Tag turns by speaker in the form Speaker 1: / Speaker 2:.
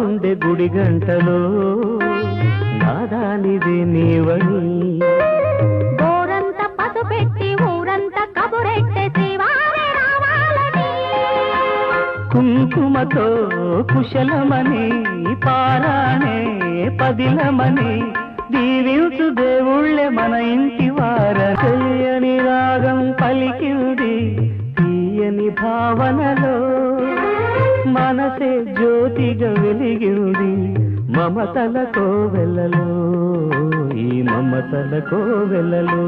Speaker 1: గుండె గుడి గంటలో నాదానిది నీవని
Speaker 2: గోరంత పసు పెట్టి ఊరంత కబురెట్టే శ్రీవారి రావాలని
Speaker 1: కుంకుమతో కుశలమని పారాణే పదిలమని దీవించు దేవుళ్ళే మన ఇంటి వార తెలియని రాగం పలికింది తీయని భావనలో మనసే జ్యోతిగా వెలిగింది మమతల కోవెలలో ఈ మమతల కోవెలలో